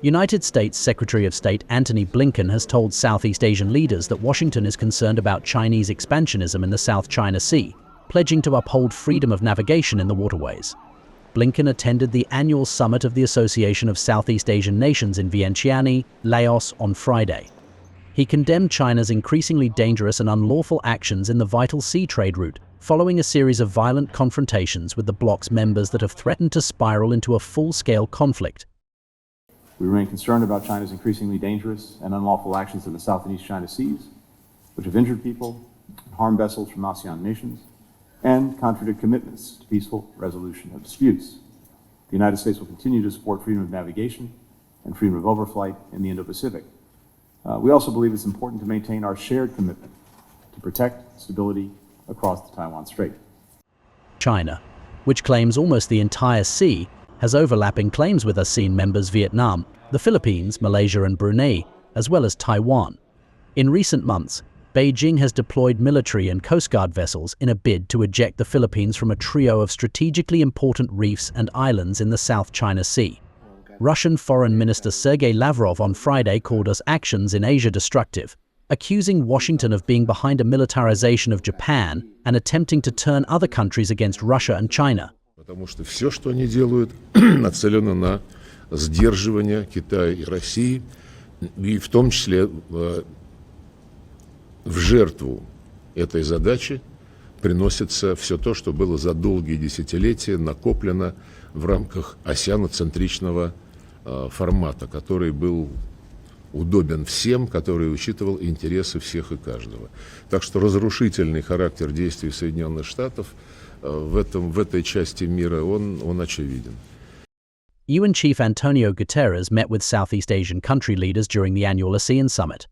United States Secretary of State Antony Blinken has told Southeast Asian leaders that Washington is concerned about Chinese expansionism in the South China Sea, pledging to uphold freedom of navigation in the waterways. Blinken attended the annual summit of the Association of Southeast Asian Nations in Vientiane, Laos on Friday. He condemned China's increasingly dangerous and unlawful actions in the vital sea trade route, following a series of violent confrontations with the bloc's members that have threatened to spiral into a full-scale conflict. We remain concerned about China's increasingly dangerous and unlawful actions in the South and East China Seas, which have injured people, harmed vessels from Asean nations, and contradict commitments to peaceful resolution of disputes. The United States will continue to support freedom of navigation and freedom of overflight in the Indo-Pacific. We also believe it's important to maintain our shared commitment to protect stability across the Taiwan Strait. China, which claims almost the entire sea, has overlapping claims with Asean members Vietnam, the Philippines, Malaysia and Brunei, as well as Taiwan. In recent months, Beijing has deployed military and Coast Guard vessels in a bid to eject the Philippines from a trio of strategically important reefs and islands in the South China Sea. Russian Foreign Minister Sergei Lavrov on Friday called us actions in Asia destructive, accusing Washington of being behind a militarization of Japan and attempting to turn other countries against Russia and China. Потому что все, что они делают, нацелено на сдерживание Китая и России, и в том числе в жертву этой задачи приносится все то, что было за долгие десятилетия накоплено в рамках асианоцентричного формата, который был удобен всем, который учитывал интересы всех и каждого. Так что разрушительный характер действий Соединенных Штатов в этой части мира, он очевиден. UN Chief Antonio Guterres met with Southeast Asian country leaders during the annual Asean summit.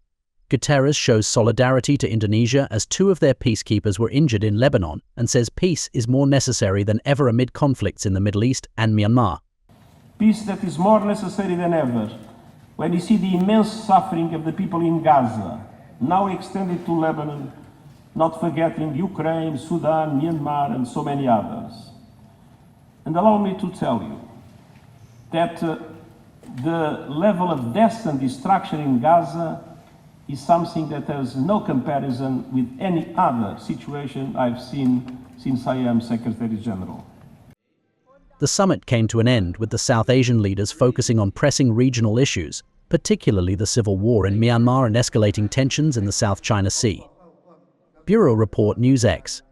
Guterres shows solidarity to Indonesia as two of their peacekeepers were injured in Lebanon and says peace is more necessary than ever amid conflicts in the Middle East and Myanmar. Peace that is more necessary than ever when you see the immense suffering of the people in Gaza, now extended to Lebanon, not forgetting Ukraine, Sudan, Myanmar and so many others. And allow me to tell you that the level of death and destruction in Gaza is something that has no comparison with any other situation I've seen since I am Secretary General. The summit came to an end with the South Asian leaders focusing on pressing regional issues, particularly the civil war in Myanmar and escalating tensions in the South China Sea. Bureau Report NewsX.